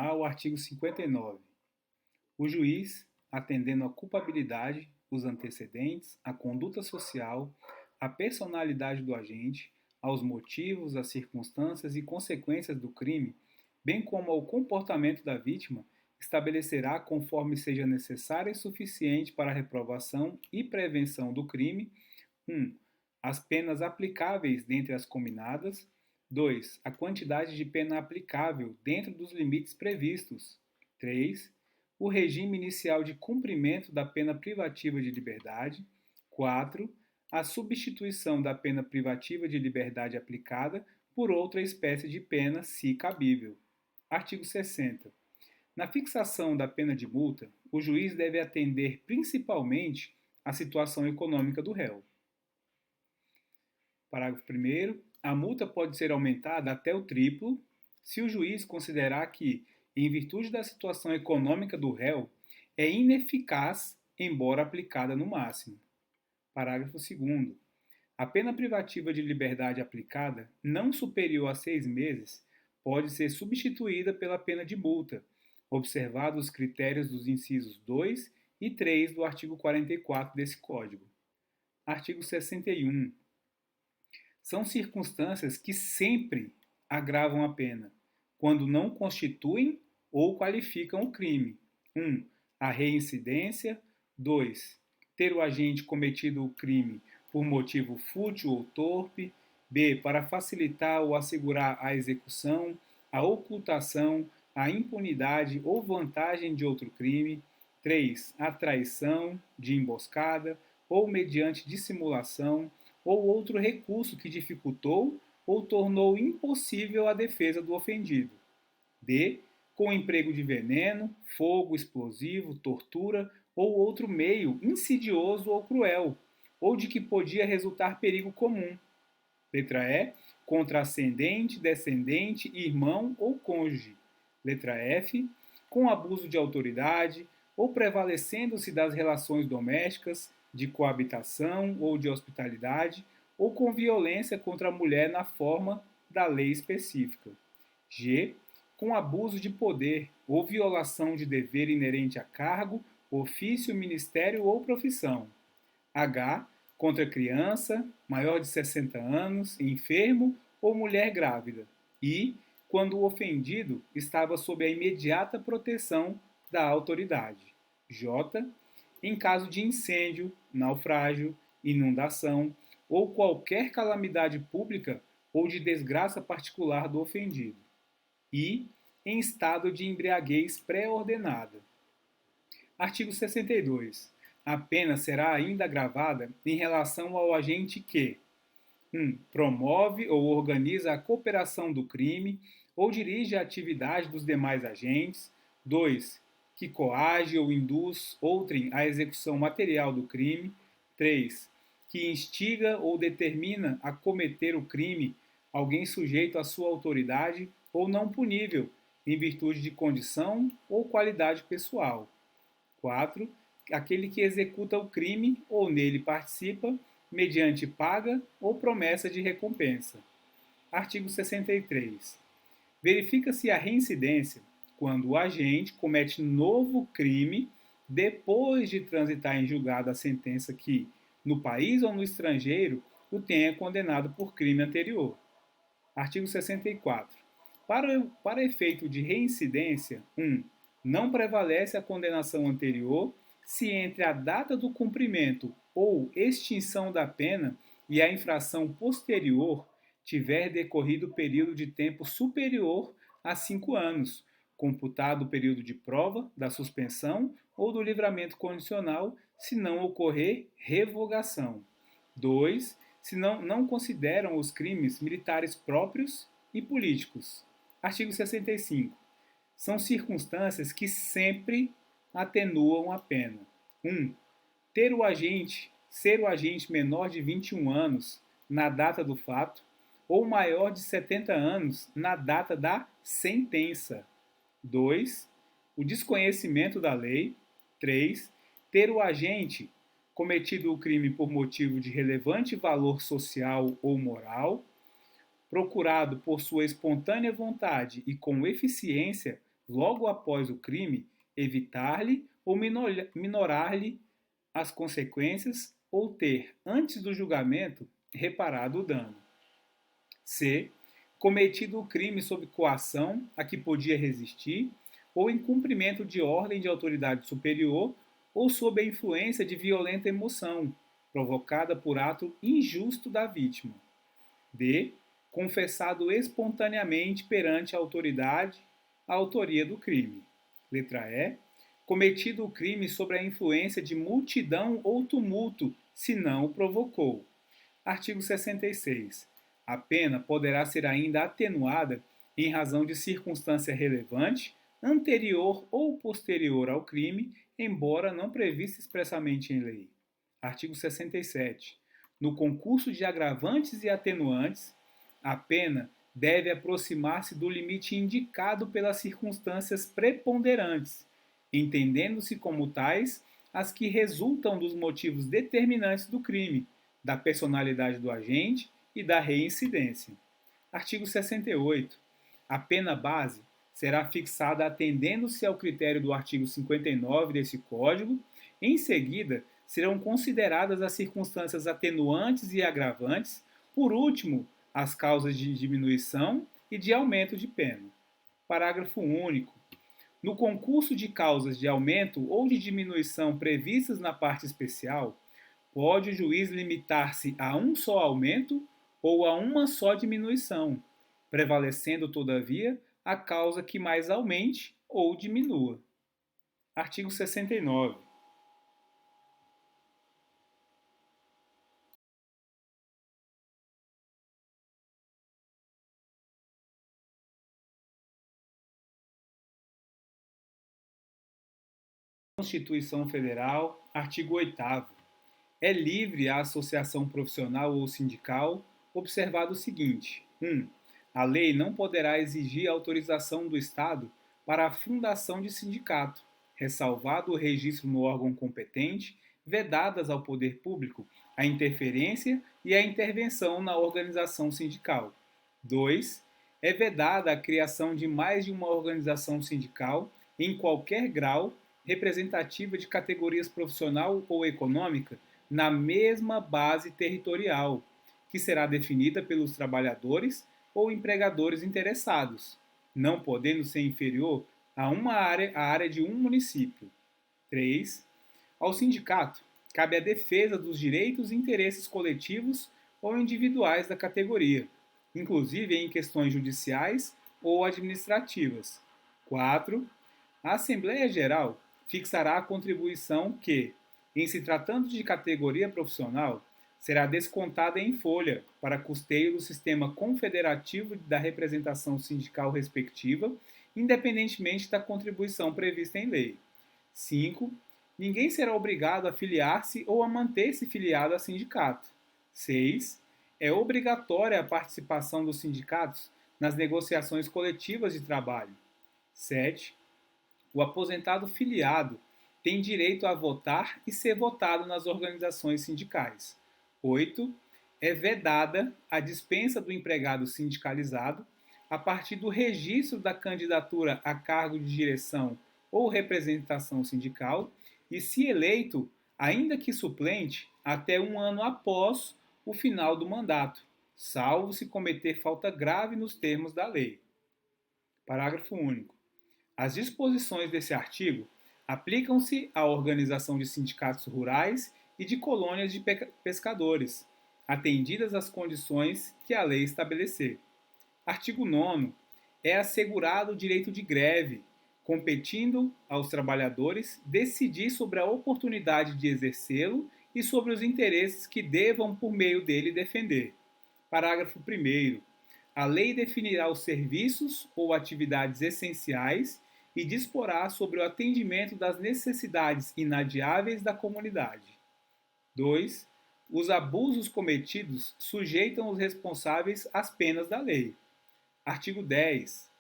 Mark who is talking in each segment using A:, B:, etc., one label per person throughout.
A: Constitucional, artigo 59. O juiz, atendendo à culpabilidade, os antecedentes, a conduta social, a personalidade do agente, aos motivos, às circunstâncias e consequências do crime, bem como ao comportamento da vítima, estabelecerá, conforme seja necessário e suficiente para a reprovação e prevenção do crime, 1. As penas aplicáveis dentre as cominadas. 2. A quantidade de pena aplicável dentro dos limites previstos. 3. O regime inicial de cumprimento da pena privativa de liberdade. 4. A substituição da pena privativa de liberdade aplicada por outra espécie de pena, se cabível. Artigo 60. Na fixação da pena de multa, o juiz deve atender principalmente à situação econômica do réu. Parágrafo 1º. A multa pode ser aumentada até o triplo se o juiz considerar que, em virtude da situação econômica do réu, é ineficaz, embora aplicada no máximo. Parágrafo 2º. A pena privativa de liberdade aplicada, não superior a 6 meses, pode ser substituída pela pena de multa, observados os critérios dos incisos 2 e 3 do artigo 44 desse Código. Artigo 61. São circunstâncias que sempre agravam a pena, quando não constituem ou qualificam o crime. 1. A reincidência. 2. Ter o agente cometido o crime por motivo fútil ou torpe. B. Para facilitar ou assegurar a execução, a ocultação, a impunidade ou vantagem de outro crime. 3. A traição, de emboscada ou mediante dissimulação ou outro recurso que dificultou ou tornou impossível a defesa do ofendido. D. Com o emprego de veneno, fogo, explosivo, tortura ou outro meio insidioso ou cruel, ou de que podia resultar perigo comum. Letra E. Contra ascendente, descendente, irmão ou cônjuge. Letra F. Com abuso de autoridade ou prevalecendo-se das relações domésticas, de coabitação ou de hospitalidade, ou com violência contra a mulher na forma da lei específica. G. Com abuso de poder ou violação de dever inerente a cargo, ofício, ministério ou profissão. H. Contra criança, maior de 60 anos, enfermo ou mulher grávida. I. Quando o ofendido estava sob a imediata proteção da autoridade. J. Em caso de incêndio, naufrágio, inundação ou qualquer calamidade pública ou de desgraça particular do ofendido. E em estado de embriaguez pré-ordenada. Artigo 62. A pena será ainda agravada em relação ao agente que 1. Promove ou organiza a cooperação do crime ou dirige a atividade dos demais agentes. 2. Que coage ou induz outrem à execução material do crime. 3. Que instiga ou determina a cometer o crime alguém sujeito à sua autoridade ou não punível, em virtude de condição ou qualidade pessoal. 4. Aquele que executa o crime ou nele participa, mediante paga ou promessa de recompensa. Artigo 63. Verifica-se a reincidência quando o agente comete novo crime depois de transitar em julgado a sentença que, no país ou no estrangeiro, o tenha condenado por crime anterior. Artigo 64. Para efeito de reincidência, 1. Não prevalece a condenação anterior se entre a data do cumprimento ou extinção da pena e a infração posterior tiver decorrido período de tempo superior a 5 anos, computado o período de prova, da suspensão ou do livramento condicional, se não ocorrer revogação. 2. Se não consideram os crimes militares próprios e políticos. Artigo 65. São circunstâncias que sempre atenuam a pena. 1. Ser o agente menor de 21 anos na data do fato ou maior de 70 anos na data da sentença. 2. O desconhecimento da lei. 3. Ter o agente cometido o crime por motivo de relevante valor social ou moral, procurado por sua espontânea vontade e com eficiência, logo após o crime, evitar-lhe ou minorar-lhe as consequências ou ter, antes do julgamento, reparado o dano. C. Cometido o crime sob coação a que podia resistir ou em cumprimento de ordem de autoridade superior ou sob a influência de violenta emoção, provocada por ato injusto da vítima. D. Confessado espontaneamente perante a autoridade a autoria do crime. Letra E. Cometido o crime sob a influência de multidão ou tumulto, se não o provocou. Artigo 66. A pena poderá ser ainda atenuada em razão de circunstância relevante, anterior ou posterior ao crime, embora não prevista expressamente em lei. Artigo 67. No concurso de agravantes e atenuantes, a pena deve aproximar-se do limite indicado pelas circunstâncias preponderantes, entendendo-se como tais as que resultam dos motivos determinantes do crime, da personalidade do agente e da reincidência. Artigo 68. A pena base será fixada atendendo-se ao critério do artigo 59 desse Código. Em seguida, serão consideradas as circunstâncias atenuantes e agravantes, por último, as causas de diminuição e de aumento de pena. Parágrafo único. No concurso de causas de aumento ou de diminuição previstas na parte especial, pode o juiz limitar-se a um só aumento ou a uma só diminuição, prevalecendo, todavia, a causa que mais aumente ou diminua. Artigo 69. Constituição Federal, artigo 8º. É livre a associação profissional ou sindical, observado o seguinte: 1. A lei não poderá exigir autorização do Estado para a fundação de sindicato, ressalvado o registro no órgão competente, vedadas ao poder público a interferência e a intervenção na organização sindical. 2. É vedada a criação de mais de uma organização sindical em qualquer grau representativa de categorias profissional ou econômica na mesma base territorial, que será definida pelos trabalhadores ou empregadores interessados, não podendo ser inferior a a área de um município. 3. Ao sindicato, cabe a defesa dos direitos e interesses coletivos ou individuais da categoria, inclusive em questões judiciais ou administrativas. 4. A Assembleia Geral fixará a contribuição que, em se tratando de categoria profissional, será descontada em folha para custeio do sistema confederativo da representação sindical respectiva, independentemente da contribuição prevista em lei. 5. Ninguém será obrigado a filiar-se ou a manter-se filiado a sindicato. 6. É obrigatória a participação dos sindicatos nas negociações coletivas de trabalho. 7. O aposentado filiado tem direito a votar e ser votado nas organizações sindicais. 8. É vedada a dispensa do empregado sindicalizado a partir do registro da candidatura a cargo de direção ou representação sindical e, se eleito, ainda que suplente, até um ano após o final do mandato, salvo se cometer falta grave nos termos da lei. Parágrafo único. As disposições desse artigo aplicam-se à organização de sindicatos rurais e de colônias de pescadores, atendidas as condições que a lei estabelecer. Artigo 9º. É assegurado o direito de greve, competindo aos trabalhadores decidir sobre a oportunidade de exercê-lo e sobre os interesses que devam, por meio dele, defender. Parágrafo 1º. A lei definirá os serviços ou atividades essenciais e disporá sobre o atendimento das necessidades inadiáveis da comunidade. 2. Os abusos cometidos sujeitam os responsáveis às penas da lei. Artigo 10.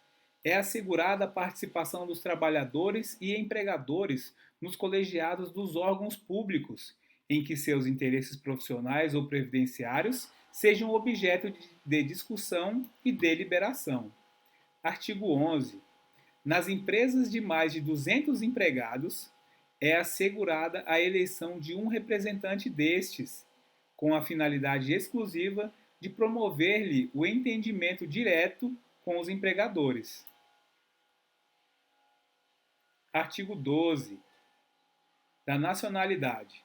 A: É assegurada a participação dos trabalhadores e empregadores nos colegiados dos órgãos públicos, em que seus interesses profissionais ou previdenciários sejam objeto de discussão e deliberação. Artigo 11. Nas empresas de mais de 200 empregados, é assegurada a eleição de um representante destes, com a finalidade exclusiva de promover-lhe o entendimento direto com os empregadores. Artigo 12. Da nacionalidade.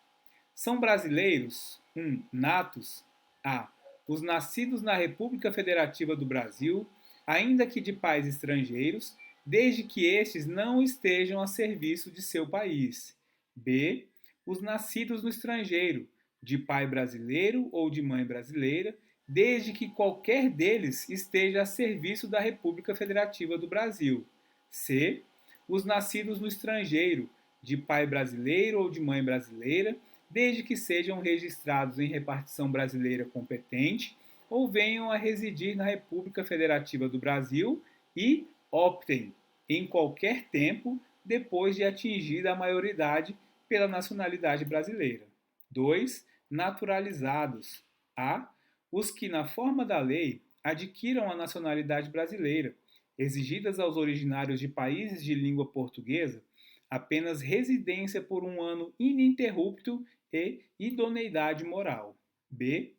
A: São brasileiros: 1. Natos. A. Os nascidos na República Federativa do Brasil, ainda que de pais estrangeiros, desde que estes não estejam a serviço de seu país. B. Os nascidos no estrangeiro, de pai brasileiro ou de mãe brasileira, desde que qualquer deles esteja a serviço da República Federativa do Brasil. C. Os nascidos no estrangeiro, de pai brasileiro ou de mãe brasileira, desde que sejam registrados em repartição brasileira competente ou venham a residir na República Federativa do Brasil e optem, em qualquer tempo, depois de atingida a maioridade, pela nacionalidade brasileira. 2. Naturalizados. A. Os que, na forma da lei, adquiram a nacionalidade brasileira, exigidas aos originários de países de língua portuguesa apenas residência por um ano ininterrupto e idoneidade moral. B.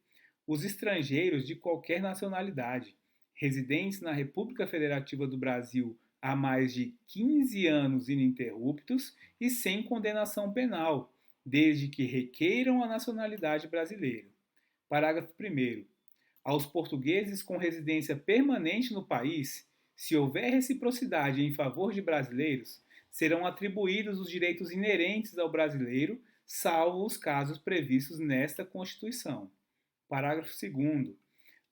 A: Os estrangeiros de qualquer nacionalidade, residentes na República Federativa do Brasil há mais de 15 anos ininterruptos e sem condenação penal, desde que requeiram a nacionalidade brasileira. Parágrafo 1º. Aos portugueses com residência permanente no país, se houver reciprocidade em favor de brasileiros, serão atribuídos os direitos inerentes ao brasileiro, salvo os casos previstos nesta Constituição. Parágrafo 2º.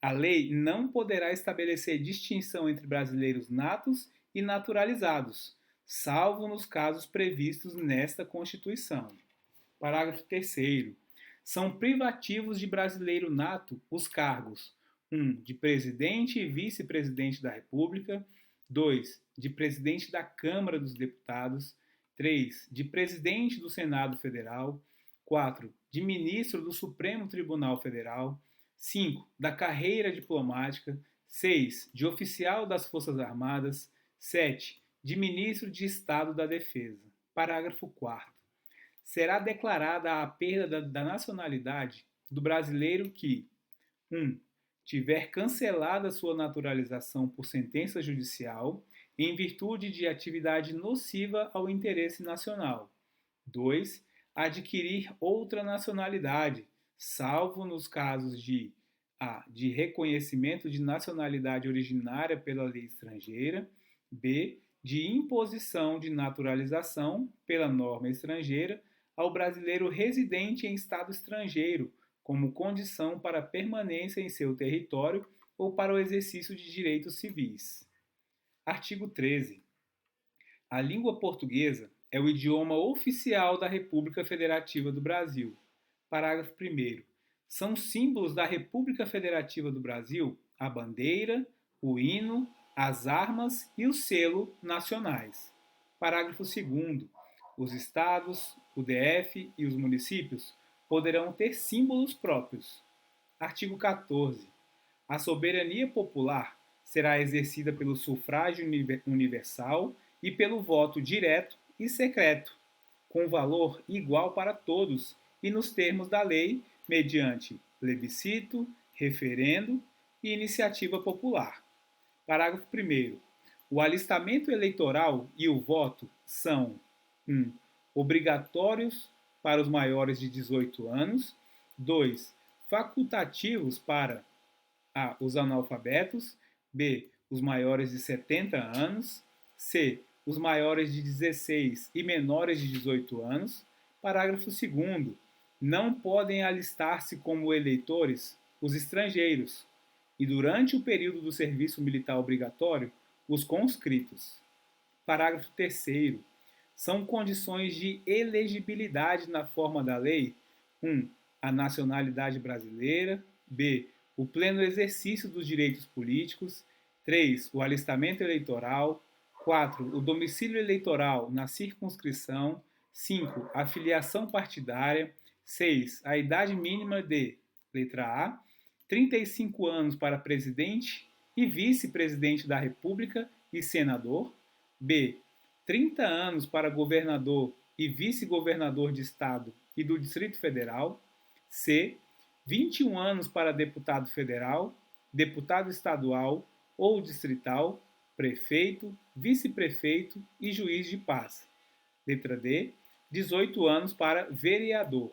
A: A lei não poderá estabelecer distinção entre brasileiros natos e naturalizados, salvo nos casos previstos nesta Constituição. Parágrafo 3º. São privativos de brasileiro nato os cargos: 1. De presidente e vice-presidente da República; 2. De presidente da Câmara dos Deputados; 3. De presidente do Senado Federal; 4. De ministro do Supremo Tribunal Federal; 5. Da carreira diplomática; 6. De oficial das Forças Armadas; 7. De ministro de Estado da Defesa. Parágrafo 4º. Será declarada a perda da nacionalidade do brasileiro que 1. Tiver cancelada sua naturalização por sentença judicial em virtude de atividade nociva ao interesse nacional. 2. Adquirir outra nacionalidade, salvo nos casos de a. De reconhecimento de nacionalidade originária pela lei estrangeira; b. De imposição de naturalização pela norma estrangeira ao brasileiro residente em estado estrangeiro, como condição para permanência em seu território ou para o exercício de direitos civis. Artigo 13. A língua portuguesa é o idioma oficial da República Federativa do Brasil. Parágrafo 1º. São símbolos da República Federativa do Brasil a bandeira, o hino, as armas e o selo nacionais. Parágrafo 2º. Os estados, o DF e os municípios poderão ter símbolos próprios. Artigo 14. A soberania popular será exercida pelo sufrágio universal e pelo voto direto e secreto, com valor igual para todos e nos termos da lei, mediante plebiscito, referendo e iniciativa popular. Parágrafo 1º. O alistamento eleitoral e o voto são 1. Obrigatórios para os maiores de 18 anos; 2. Facultativos para a. Os analfabetos; b. Os maiores de 70 anos; c. Os maiores de 16 e menores de 18 anos. Parágrafo 2º. Não podem alistar-se como eleitores os estrangeiros e, durante o período do serviço militar obrigatório, os conscritos. Parágrafo 3º. São condições de elegibilidade na forma da lei: 1. A nacionalidade brasileira; b. O pleno exercício dos direitos políticos; 3. O alistamento eleitoral; 4. O domicílio eleitoral na circunscrição; 5. A filiação partidária; 6. A idade mínima de: letra A. 35 anos para presidente e vice-presidente da República e senador; B. 30 anos para governador e vice-governador de Estado e do Distrito Federal. C. 21 anos para deputado federal, deputado estadual ou distrital, prefeito, vice-prefeito e juiz de paz. Letra D. 18 anos para vereador.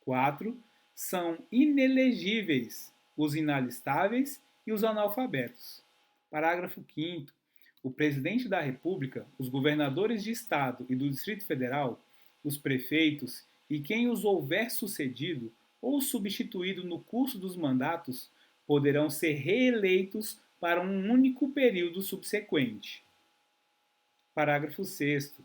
A: 4. São inelegíveis os inalistáveis e os analfabetos. Parágrafo 5º. O presidente da República, os governadores de Estado e do Distrito Federal, os prefeitos e quem os houver sucedido ou substituído no curso dos mandatos poderão ser reeleitos para um único período subsequente. Parágrafo 6º.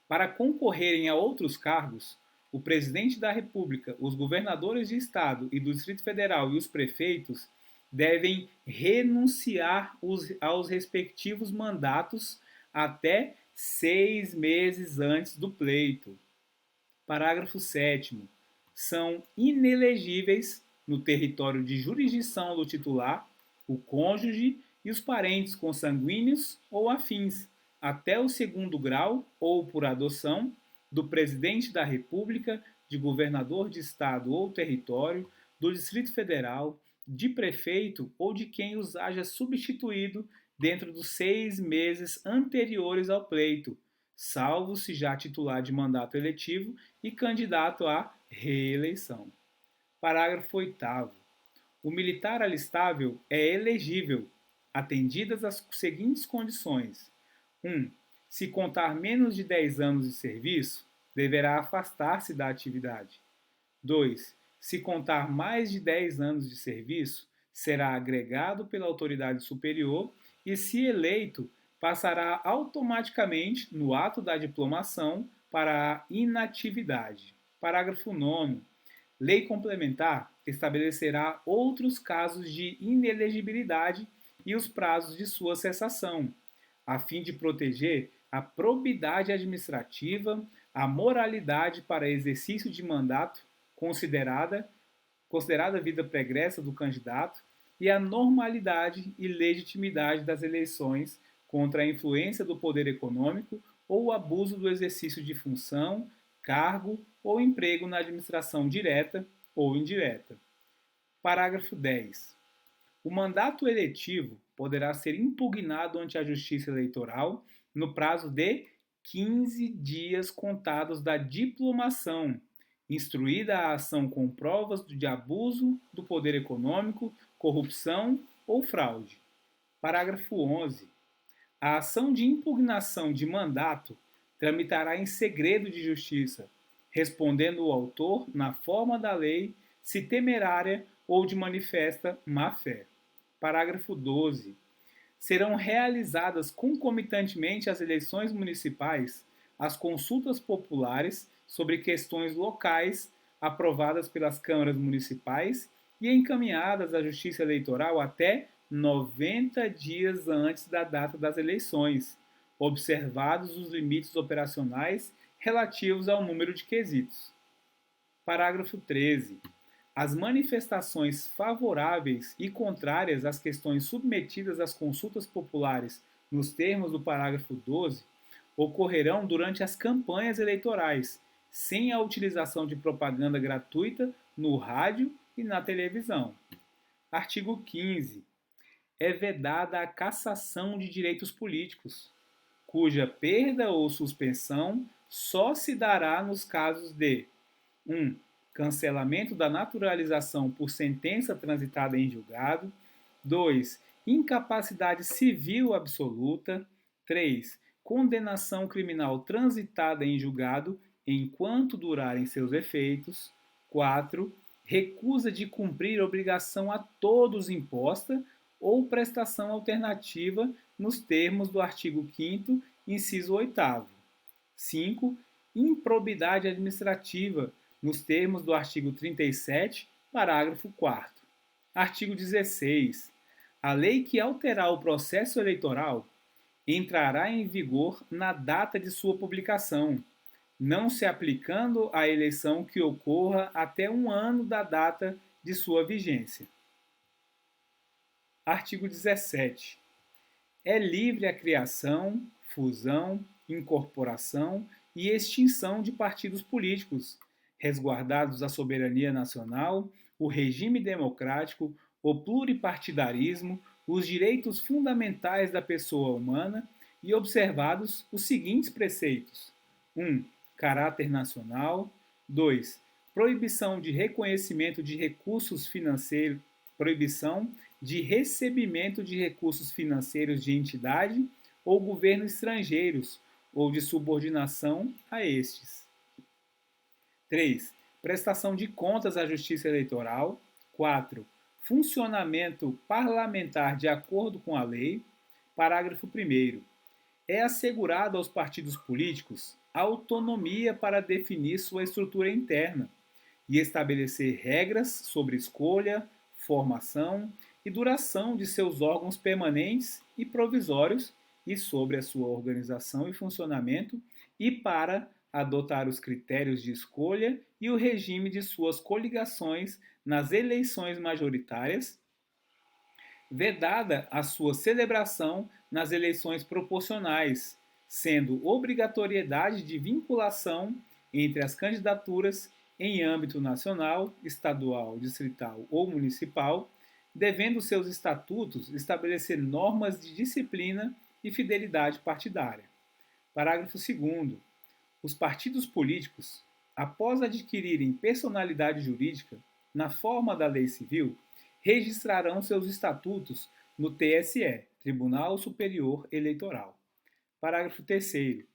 A: Para concorrerem a outros cargos, o presidente da República, os governadores de Estado e do Distrito Federal e os prefeitos devem renunciar aos respectivos mandatos até 6 meses antes do pleito. Parágrafo 7º. São inelegíveis, no território de jurisdição do titular, o cônjuge e os parentes consanguíneos ou afins, até o segundo grau ou por adoção do presidente da República, de governador de estado ou território, do Distrito Federal, de prefeito ou de quem os haja substituído dentro dos 6 meses anteriores ao pleito, salvo se já titular de mandato eletivo e candidato à reeleição. Parágrafo 8º. O militar alistável é elegível, atendidas as seguintes condições. 1. Se contar menos de 10 anos de serviço, deverá afastar-se da atividade. 2. Se contar mais de 10 anos de serviço, será agregado pela autoridade superior e, se eleito, passará automaticamente, no ato da diplomação, para a inatividade. Parágrafo 9º. Lei complementar estabelecerá outros casos de inelegibilidade e os prazos de sua cessação, a fim de proteger a probidade administrativa, a moralidade para exercício de mandato considerada vida pregressa do candidato e a normalidade e legitimidade das eleições contra a influência do poder econômico ou o abuso do exercício de função, cargo ou emprego na administração direta ou indireta. Parágrafo 10. O mandato eletivo poderá ser impugnado ante a Justiça Eleitoral no prazo de 15 dias contados da diplomação, instruída a ação com provas de abuso do poder econômico, corrupção ou fraude. Parágrafo 11. A ação de impugnação de mandato tramitará em segredo de justiça, respondendo o autor na forma da lei, se temerária ou de manifesta má-fé. Parágrafo 12. Serão realizadas concomitantemente às eleições municipais as consultas populares sobre questões locais aprovadas pelas câmaras municipais e encaminhadas à Justiça Eleitoral até 90 dias antes da data das eleições, observados os limites operacionais relativos ao número de quesitos. Parágrafo 13. As manifestações favoráveis e contrárias às questões submetidas às consultas populares nos termos do parágrafo 12 ocorrerão durante as campanhas eleitorais, sem a utilização de propaganda gratuita no rádio e na televisão. Artigo 15. É vedada a cassação de direitos políticos, cuja perda ou suspensão só se dará nos casos de 1. Cancelamento da naturalização por sentença transitada em julgado. 2. Incapacidade civil absoluta. 3. Condenação criminal transitada em julgado enquanto durarem seus efeitos. 4. Recusa de cumprir obrigação a todos imposta ou prestação alternativa nos termos do artigo 5º, inciso 8º. 5. Improbidade administrativa, nos termos do artigo 37, parágrafo 4º. Artigo 16. A lei que alterar o processo eleitoral entrará em vigor na data de sua publicação, não se aplicando à eleição que ocorra até 1 ano da data de sua vigência. Artigo 17. É livre a criação, fusão, incorporação e extinção de partidos políticos, resguardados a soberania nacional, o regime democrático, o pluripartidarismo, os direitos fundamentais da pessoa humana e observados os seguintes preceitos: 1. Caráter nacional. 2. Proibição de reconhecimento de recursos financeiros, proibição de recebimento de recursos financeiros de entidade ou governo estrangeiros ou de subordinação a estes. 3. Prestação de contas à Justiça Eleitoral. 4. Funcionamento parlamentar de acordo com a lei. Parágrafo 1º. É assegurado aos partidos políticos autonomia para definir sua estrutura interna e estabelecer regras sobre escolha, formação e duração de seus órgãos permanentes e provisórios e sobre a sua organização e funcionamento e para adotar os critérios de escolha e o regime de suas coligações nas eleições majoritárias, vedada a sua celebração nas eleições proporcionais, sendo obrigatoriedade de vinculação entre as candidaturas em âmbito nacional, estadual, distrital ou municipal, devendo seus estatutos estabelecer normas de disciplina e fidelidade partidária. Parágrafo 2º. Os partidos políticos, após adquirirem personalidade jurídica na forma da lei civil, registrarão seus estatutos no TSE, Tribunal Superior Eleitoral. Parágrafo 3º.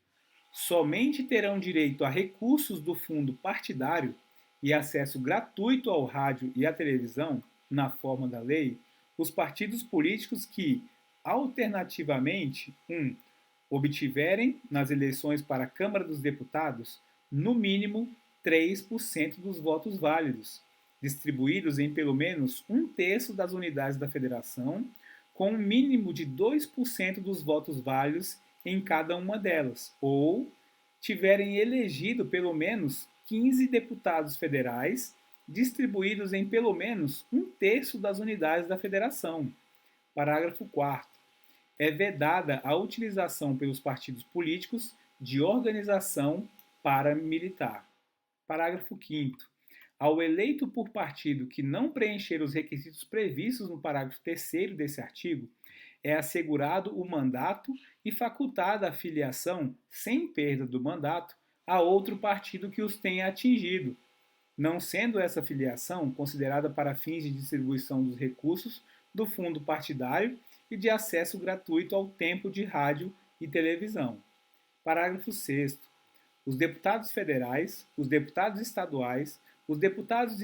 A: Somente terão direito a recursos do fundo partidário e acesso gratuito ao rádio e à televisão, na forma da lei, os partidos políticos que, alternativamente, 1. Obtiverem, nas eleições para a Câmara dos Deputados, no mínimo 3% dos votos válidos, distribuídos em pelo menos 1/3 das unidades da federação, com um mínimo de 2% dos votos válidos em cada uma delas, ou tiverem elegido pelo menos 15 deputados federais, distribuídos em pelo menos 1/3 das unidades da federação. Parágrafo 4º. É vedada a utilização pelos partidos políticos de organização paramilitar. Parágrafo 5º. Ao eleito por partido que não preencher os requisitos previstos no parágrafo 3º desse artigo, é assegurado o mandato e facultada a filiação, sem perda do mandato, a outro partido que os tenha atingido, não sendo essa filiação considerada para fins de distribuição dos recursos do fundo partidário e de acesso gratuito ao tempo de rádio e televisão. Parágrafo 6º. Os deputados federais, os deputados estaduais, os deputados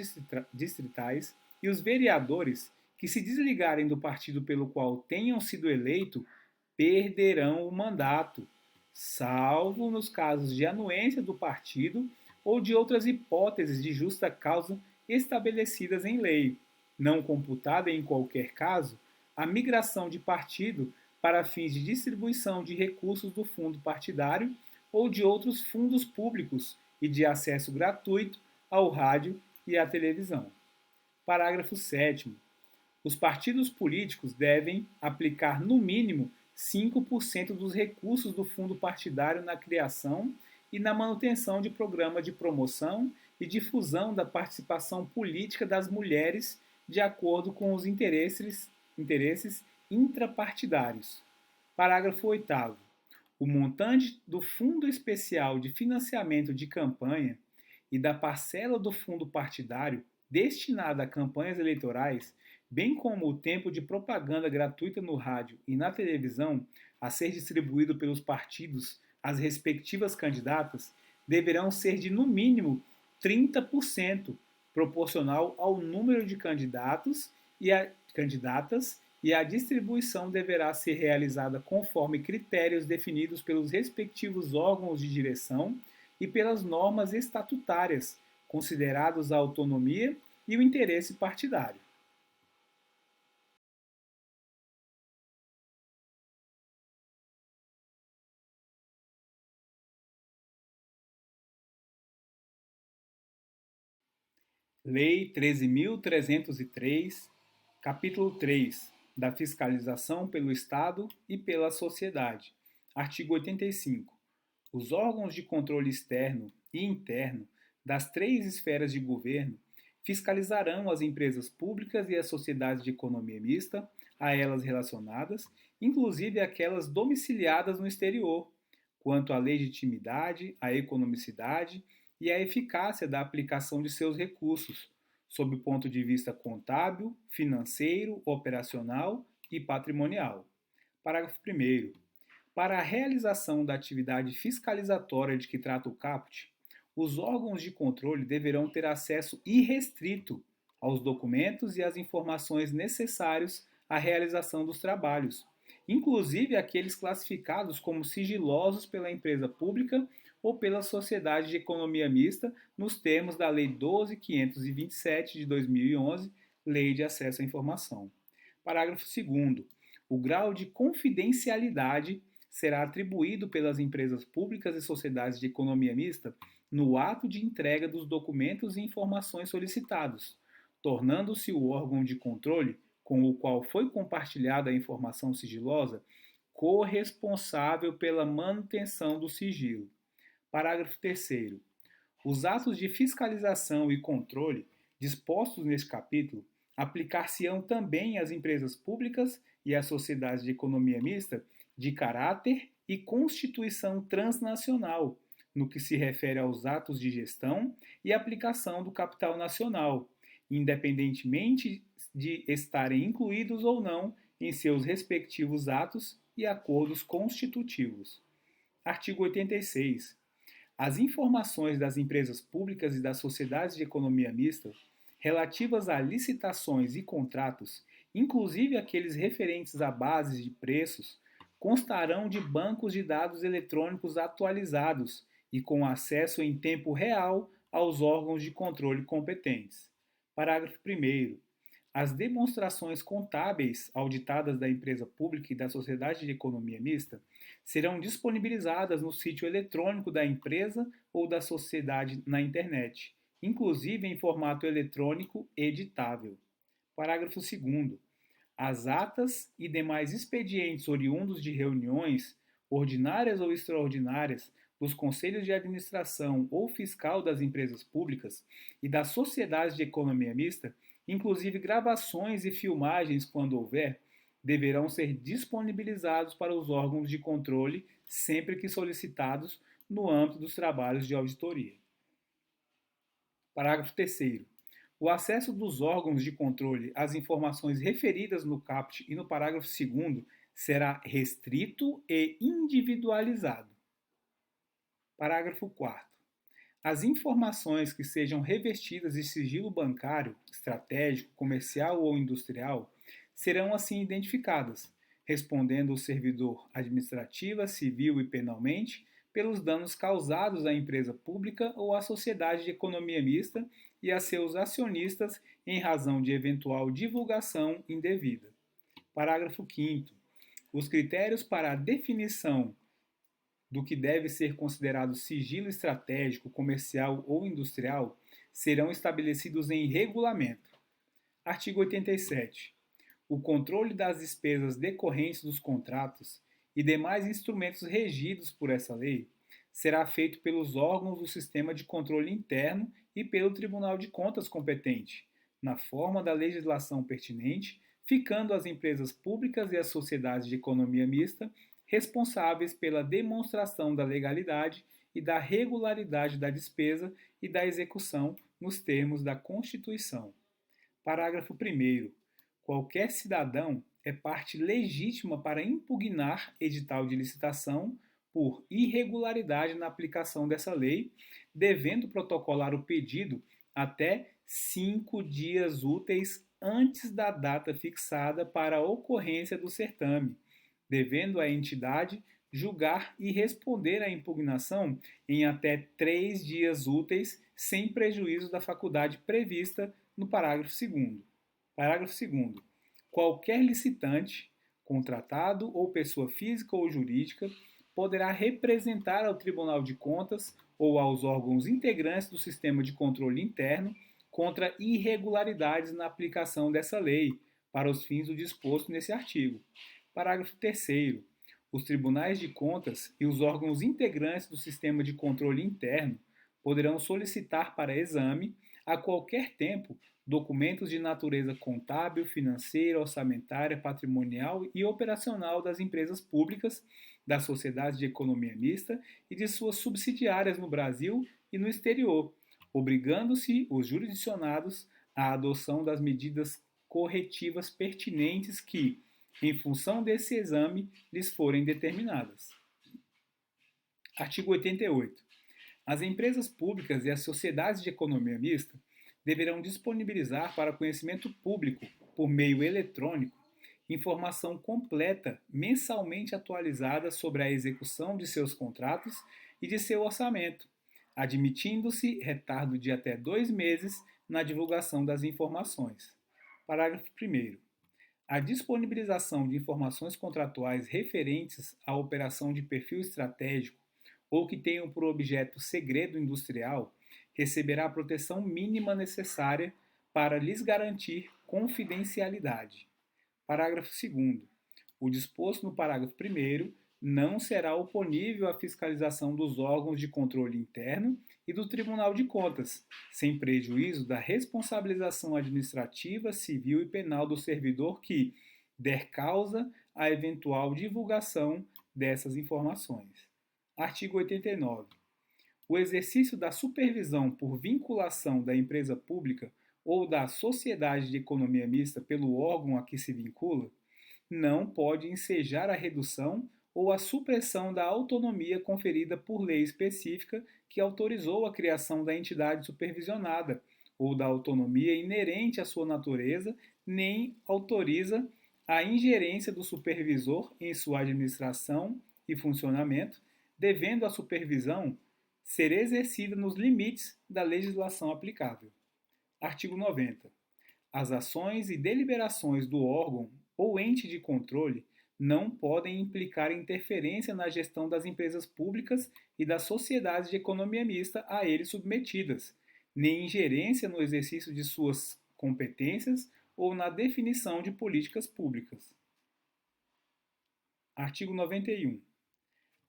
A: distritais e os vereadores que se desligarem do partido pelo qual tenham sido eleitos perderão o mandato, salvo nos casos de anuência do partido ou de outras hipóteses de justa causa estabelecidas em lei, não computada em qualquer caso a migração de partido para fins de distribuição de recursos do fundo partidário ou de outros fundos públicos e de acesso gratuito ao rádio e à televisão. Parágrafo 7º. Os partidos políticos devem aplicar, no mínimo, 5% dos recursos do fundo partidário na criação e na manutenção de programa de promoção e difusão da participação política das mulheres de acordo com os interesses intrapartidários. Parágrafo 8º. O montante do Fundo Especial de Financiamento de Campanha e da parcela do fundo partidário destinada a campanhas eleitorais, bem como o tempo de propaganda gratuita no rádio e na televisão a ser distribuído pelos partidos às respectivas candidatas, deverão ser de no mínimo 30%, proporcional ao número de candidatos e candidatas, e a distribuição deverá ser realizada conforme critérios definidos pelos respectivos órgãos de direção e pelas normas estatutárias, considerados a autonomia e o interesse partidário. Lei 13.303, capítulo 3, da fiscalização pelo Estado e pela sociedade. Artigo 85. Os órgãos de controle externo e interno das três esferas de governo fiscalizarão as empresas públicas e as sociedades de economia mista a elas relacionadas, inclusive aquelas domiciliadas no exterior, quanto à legitimidade, à economicidade e à eficácia da aplicação de seus recursos, sob o ponto de vista contábil, financeiro, operacional e patrimonial. Parágrafo 1º. Para a realização da atividade fiscalizatória de que trata o caput, os órgãos de controle deverão ter acesso irrestrito aos documentos e às informações necessários à realização dos trabalhos, inclusive aqueles classificados como sigilosos pela empresa pública ou pela sociedade de economia mista, nos termos da Lei 12.527 de 2011, Lei de Acesso à Informação. Parágrafo 2º. O grau de confidencialidade será atribuído pelas empresas públicas e sociedades de economia mista no ato de entrega dos documentos e informações solicitados, tornando-se o órgão de controle com o qual foi compartilhada a informação sigilosa corresponsável pela manutenção do sigilo. Parágrafo 3º. Os atos de fiscalização e controle dispostos neste capítulo aplicar-se-ão também às empresas públicas e às sociedades de economia mista de caráter e constituição transnacional, no que se refere aos atos de gestão e aplicação do capital nacional, independentemente de estarem incluídos ou não em seus respectivos atos e acordos constitutivos. Artigo 86. As informações das empresas públicas e das sociedades de economia mista relativas a licitações e contratos, inclusive aqueles referentes a bases de preços, constarão de bancos de dados eletrônicos atualizados e com acesso em tempo real aos órgãos de controle competentes. Parágrafo 1º. As demonstrações contábeis auditadas da empresa pública e da sociedade de economia mista serão disponibilizadas no sítio eletrônico da empresa ou da sociedade na internet, inclusive em formato eletrônico editável. Parágrafo 2º. As atas e demais expedientes oriundos de reuniões, ordinárias ou extraordinárias, dos conselhos de administração ou fiscal das empresas públicas e das sociedades de economia mista, inclusive gravações e filmagens, quando houver, deverão ser disponibilizados para os órgãos de controle sempre que solicitados no âmbito dos trabalhos de auditoria. Parágrafo 3º. O acesso dos órgãos de controle às informações referidas no caput e no parágrafo 2º será restrito e individualizado. Parágrafo 4º. As informações que sejam revestidas de sigilo bancário, estratégico, comercial ou industrial serão assim identificadas, respondendo o servidor administrativa, civil e penalmente pelos danos causados à empresa pública ou à sociedade de economia mista e a seus acionistas em razão de eventual divulgação indevida. Parágrafo 5º. Os critérios para a definição do que deve ser considerado sigilo estratégico, comercial ou industrial serão estabelecidos em regulamento. Artigo 87. O controle das despesas decorrentes dos contratos e demais instrumentos regidos por essa lei será feito pelos órgãos do sistema de controle interno e pelo Tribunal de Contas competente, na forma da legislação pertinente, ficando as empresas públicas e as sociedades de economia mista responsáveis pela demonstração da legalidade e da regularidade da despesa e da execução nos termos da Constituição. Parágrafo 1º. Qualquer cidadão é parte legítima para impugnar edital de licitação por irregularidade na aplicação dessa lei, devendo protocolar o pedido até 5 dias úteis antes da data fixada para a ocorrência do certame, devendo a entidade julgar e responder à impugnação em até 3 dias úteis, sem prejuízo da faculdade prevista no parágrafo 2º. Parágrafo 2º. Qualquer licitante, contratado ou pessoa física ou jurídica, poderá representar ao Tribunal de Contas ou aos órgãos integrantes do sistema de controle interno contra irregularidades na aplicação dessa lei, para os fins do disposto nesse artigo. Parágrafo 3º. Os tribunais de contas e os órgãos integrantes do sistema de controle interno poderão solicitar para exame, a qualquer tempo, documentos de natureza contábil, financeira, orçamentária, patrimonial e operacional das empresas públicas, das sociedades de economia mista e de suas subsidiárias no Brasil e no exterior, obrigando-se os jurisdicionados à adoção das medidas corretivas pertinentes que, em função desse exame, lhes forem determinadas. Artigo 88. As empresas públicas e as sociedades de economia mista deverão disponibilizar para conhecimento público, por meio eletrônico, informação completa, mensalmente atualizada sobre a execução de seus contratos e de seu orçamento, admitindo-se retardo de até 2 meses na divulgação das informações. Parágrafo 1º. A disponibilização de informações contratuais referentes à operação de perfil estratégico ou que tenham por objeto segredo industrial receberá a proteção mínima necessária para lhes garantir confidencialidade. Parágrafo 2º. O disposto no parágrafo 1º não será oponível à fiscalização dos órgãos de controle interno e do Tribunal de Contas, sem prejuízo da responsabilização administrativa, civil e penal do servidor que der causa à eventual divulgação dessas informações. Artigo 89. O exercício da supervisão por vinculação da empresa pública ou da sociedade de economia mista pelo órgão a que se vincula não pode ensejar a redução ou a supressão da autonomia conferida por lei específica que autorizou a criação da entidade supervisionada, ou da autonomia inerente à sua natureza, nem autoriza a ingerência do supervisor em sua administração e funcionamento, devendo a supervisão ser exercida nos limites da legislação aplicável. Artigo 90. As ações e deliberações do órgão ou ente de controle não podem implicar interferência na gestão das empresas públicas e das sociedades de economia mista a eles submetidas, nem ingerência no exercício de suas competências ou na definição de políticas públicas. Artigo 91.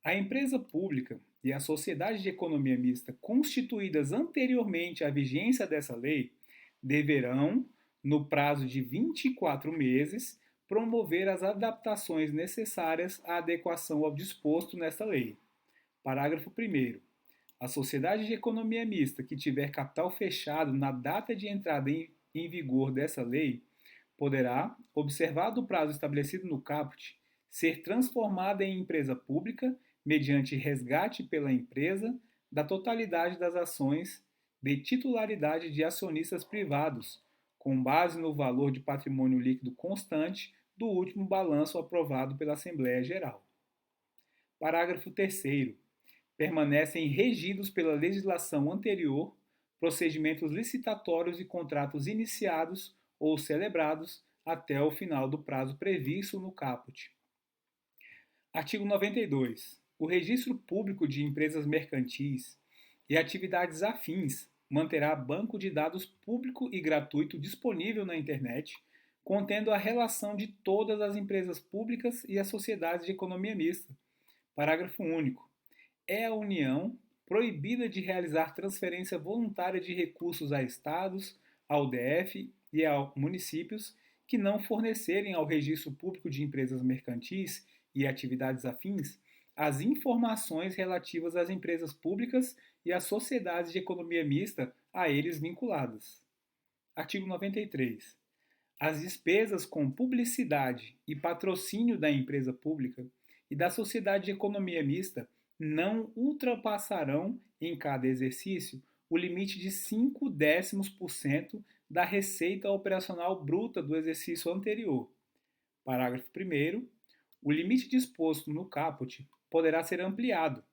A: A empresa pública e a sociedade de economia mista constituídas anteriormente à vigência dessa lei deverão, no prazo de 24 meses, promover as adaptações necessárias à adequação ao disposto nesta lei. Parágrafo 1º. A sociedade de economia mista que tiver capital fechado na data de entrada em vigor dessa lei poderá, observado o prazo estabelecido no caput, ser transformada em empresa pública mediante resgate pela empresa da totalidade das ações de titularidade de acionistas privados, com base no valor de patrimônio líquido constante do último balanço aprovado pela Assembleia Geral. Parágrafo 3º. Permanecem regidos pela legislação anterior procedimentos licitatórios e contratos iniciados ou celebrados até o final do prazo previsto no caput. Artigo 92. O Registro Público de Empresas Mercantis e atividades afins manterá banco de dados público e gratuito disponível na internet, contendo a relação de todas as empresas públicas e as sociedades de economia mista. Parágrafo único. É a União proibida de realizar transferência voluntária de recursos a estados, ao DF e a municípios que não fornecerem ao Registro Público de Empresas Mercantis e atividades afins as informações relativas às empresas públicas e às sociedades de economia mista a eles vinculadas. Artigo 93. As despesas com publicidade e patrocínio da empresa pública e da sociedade de economia mista não ultrapassarão, em cada exercício, o limite de 0,5% da receita operacional bruta do exercício anterior. Parágrafo 1º. O limite disposto no caput poderá ser ampliado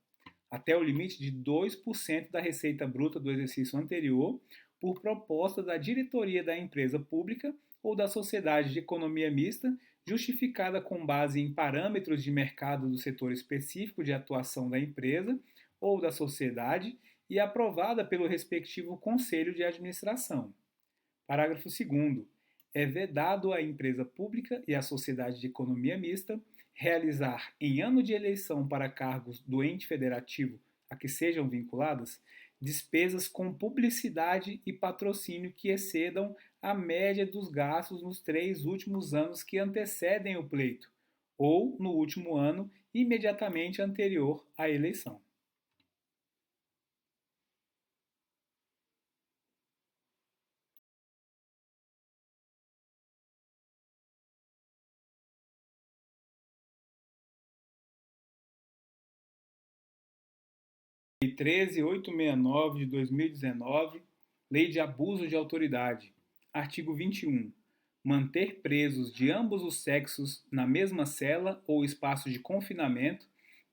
A: até o limite de 2% da receita bruta do exercício anterior por proposta da diretoria da empresa pública ou da sociedade de economia mista, justificada com base em parâmetros de mercado do setor específico de atuação da empresa ou da sociedade e aprovada pelo respectivo conselho de administração. Parágrafo 2º. É vedado à empresa pública e à sociedade de economia mista realizar em ano de eleição para cargos do ente federativo a que sejam vinculadas despesas com publicidade e patrocínio que excedam a média dos gastos nos 3 últimos anos que antecedem o pleito, ou no último ano imediatamente anterior à eleição. Lei 13.869 de 2019, Lei de Abuso de Autoridade. Artigo 21. Manter presos de ambos os sexos na mesma cela ou espaço de confinamento,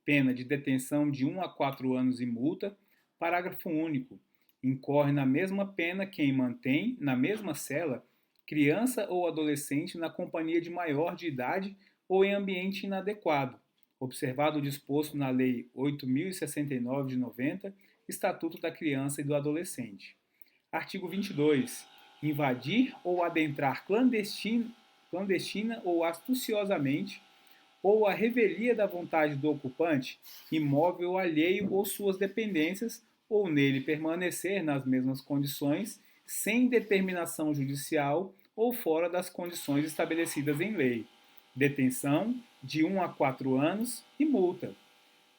A: pena de detenção de 1 a 4 anos e multa. Parágrafo único. Incorre na mesma pena quem mantém, na mesma cela, criança ou adolescente na companhia de maior de idade ou em ambiente inadequado, observado o disposto na Lei 8.069 de 90, Estatuto da Criança e do Adolescente. Artigo 22. Invadir ou adentrar clandestina ou astuciosamente, ou a revelia da vontade do ocupante, imóvel alheio ou suas dependências, ou nele permanecer nas mesmas condições, sem determinação judicial ou fora das condições estabelecidas em lei. Detenção de 1 a 4 anos e multa.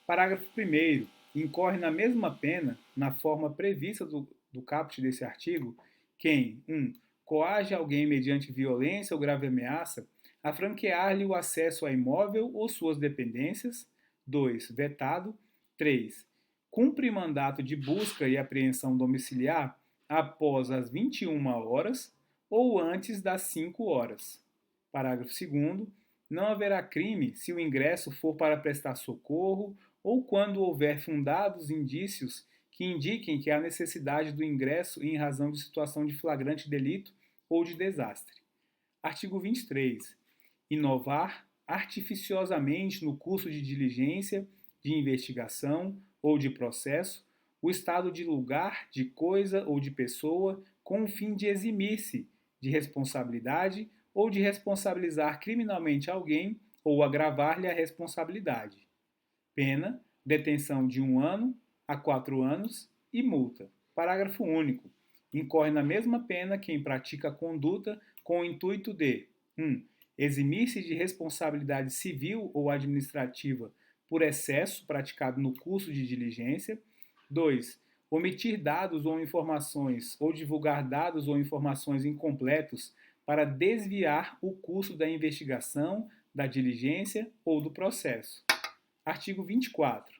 A: Parágrafo 1º. Incorre na mesma pena, na forma prevista do caput desse artigo, quem 1. Coage alguém mediante violência ou grave ameaça a franquear-lhe o acesso a imóvel ou suas dependências. 2. Vetado. 3. Cumpre mandato de busca e apreensão domiciliar após as 21 horas ou antes das 5 horas. Parágrafo 2º. Não haverá crime se o ingresso for para prestar socorro ou quando houver fundados indícios que indiquem que há necessidade do ingresso em razão de situação de flagrante delito ou de desastre. Artigo 23. Inovar artificiosamente no curso de diligência, de investigação ou de processo o estado de lugar, de coisa ou de pessoa com o fim de eximir-se de responsabilidade ou de responsabilizar criminalmente alguém ou agravar-lhe a responsabilidade. Pena, detenção de 1 ano a 4 anos e multa. Parágrafo único. Incorre na mesma pena quem pratica a conduta com o intuito de 1. Eximir-se de responsabilidade civil ou administrativa por excesso praticado no curso de diligência. 2. Omitir dados ou informações ou divulgar dados ou informações incompletos para desviar o curso da investigação, da diligência ou do processo. Artigo 24.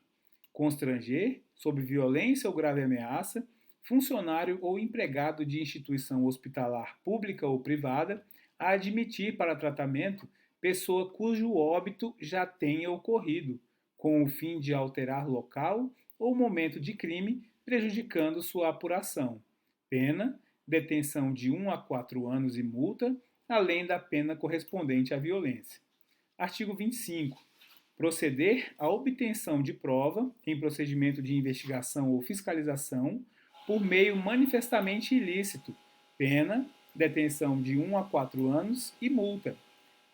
A: Constranger, sob violência ou grave ameaça, funcionário ou empregado de instituição hospitalar pública ou privada a admitir para tratamento pessoa cujo óbito já tenha ocorrido, com o fim de alterar local ou momento de crime, prejudicando sua apuração. Pena, detenção de 1 a 4 anos e multa, além da pena correspondente à violência. Artigo 25. Proceder à obtenção de prova em procedimento de investigação ou fiscalização por meio manifestamente ilícito. Pena, detenção de 1 a 4 anos e multa.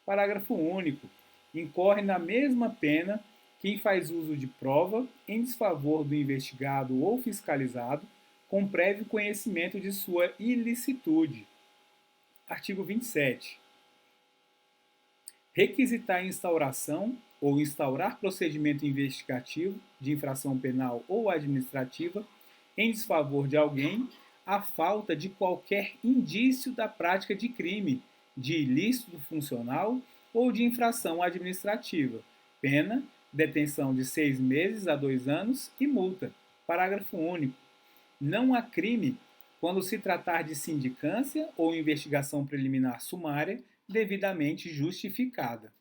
A: Parágrafo único. Incorre na mesma pena quem faz uso de prova em desfavor do investigado ou fiscalizado com prévio conhecimento de sua ilicitude. Artigo 27. Requisitar a instauração ou instaurar procedimento investigativo de infração penal ou administrativa em desfavor de alguém a falta de qualquer indício da prática de crime, de ilícito funcional ou de infração administrativa. Pena, detenção de 6 meses a 2 anos e multa. Parágrafo único. Não há crime quando se tratar de sindicância ou investigação preliminar sumária devidamente justificada.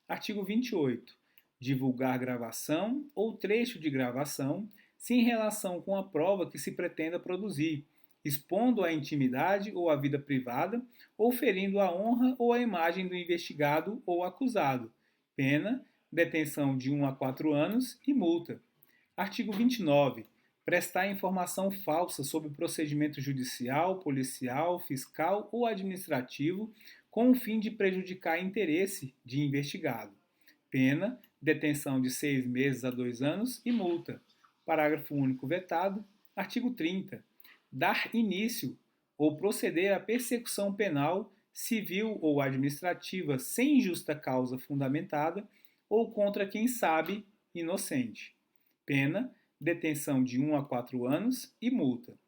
A: Artigo 28. Divulgar gravação ou trecho de gravação se em relação com a prova que se pretenda produzir, expondo a intimidade ou a vida privada ou ferindo a honra ou a imagem do investigado ou acusado. Pena, detenção de 1 a 4 anos e multa. Artigo 29. Prestar informação falsa sobre procedimento judicial, policial, fiscal ou administrativo com o fim de prejudicar interesse de investigado. Pena, detenção de 6 meses a 2 anos e multa. Parágrafo único vetado. Artigo 30. Dar início ou proceder à persecução penal, civil ou administrativa sem justa causa fundamentada ou contra quem sabe inocente. Pena, detenção de 1 a 4 anos e multa.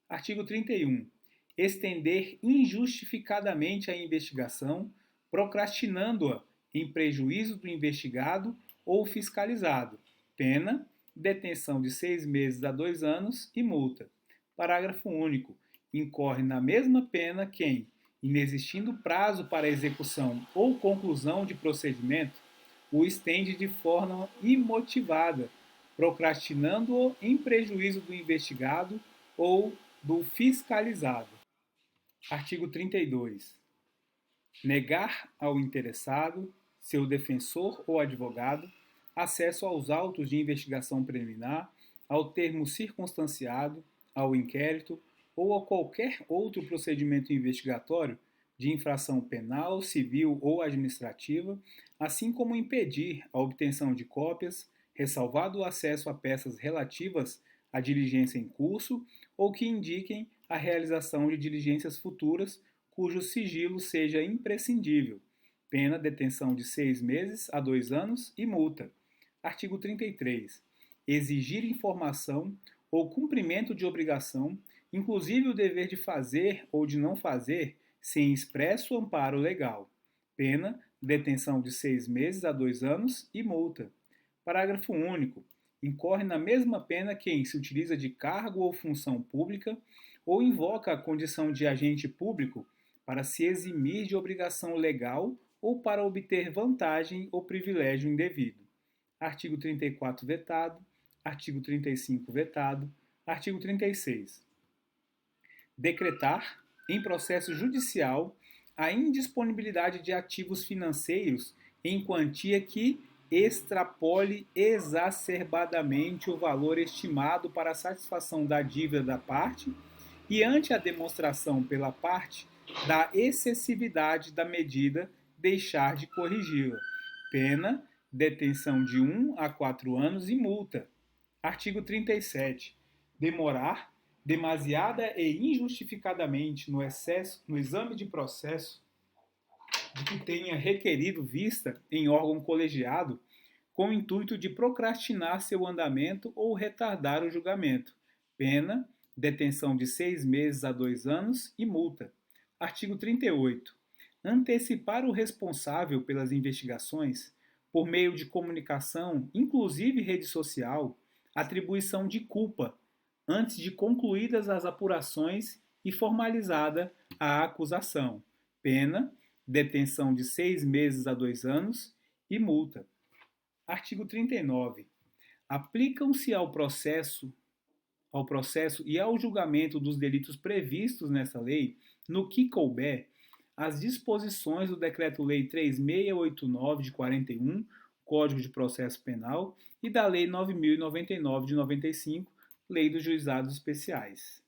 A: Artigo 31. Estender injustificadamente a investigação, procrastinando-a em prejuízo do investigado ou fiscalizado. Pena, detenção de 6 meses a 2 anos e multa. Parágrafo único. Incorre na mesma pena quem, inexistindo prazo para execução ou conclusão de procedimento, o estende de forma imotivada, procrastinando-o em prejuízo do investigado ou do fiscalizado. Artigo 32. Negar ao interessado, seu defensor ou advogado, acesso aos autos de investigação preliminar, ao termo circunstanciado, ao inquérito ou a qualquer outro procedimento investigatório de infração penal, civil ou administrativa, assim como impedir a obtenção de cópias, ressalvado o acesso a peças relativas à diligência em curso ou que indiquem a realização de diligências futuras cujo sigilo seja imprescindível. Pena, detenção de 6 meses a 2 anos e multa. Artigo 33. Exigir informação ou cumprimento de obrigação, inclusive o dever de fazer ou de não fazer, sem expresso amparo legal. Pena, detenção de 6 meses a 2 anos e multa. Parágrafo único. Incorre na mesma pena quem se utiliza de cargo ou função pública ou invoca a condição de agente público para se eximir de obrigação legal ou para obter vantagem ou privilégio indevido. Artigo 34 vetado. Artigo 35 vetado. Artigo 36. Decretar, em processo judicial, a indisponibilidade de ativos financeiros em quantia que extrapole exacerbadamente o valor estimado para a satisfação da dívida da parte e ante a demonstração pela parte da excessividade da medida deixar de corrigi-la. Pena, detenção de 1 a 4 anos e multa. Artigo 37. Demorar demasiada e injustificadamente no exame de processo de que tenha requerido vista em órgão colegiado, com o intuito de procrastinar seu andamento ou retardar o julgamento. Pena, detenção de 6 meses a 2 anos e multa. Artigo 38. Antecipar o responsável pelas investigações, por meio de comunicação, inclusive rede social, atribuição de culpa, antes de concluídas as apurações e formalizada a acusação. Pena, detenção de 6 meses a 2 anos e multa. Artigo 39. Aplicam-se ao processo e ao julgamento dos delitos previstos nessa lei, no que couber, as disposições do Decreto-Lei 3689 de 41, Código de Processo Penal, e da Lei 9099 de 95, Lei dos Juizados Especiais.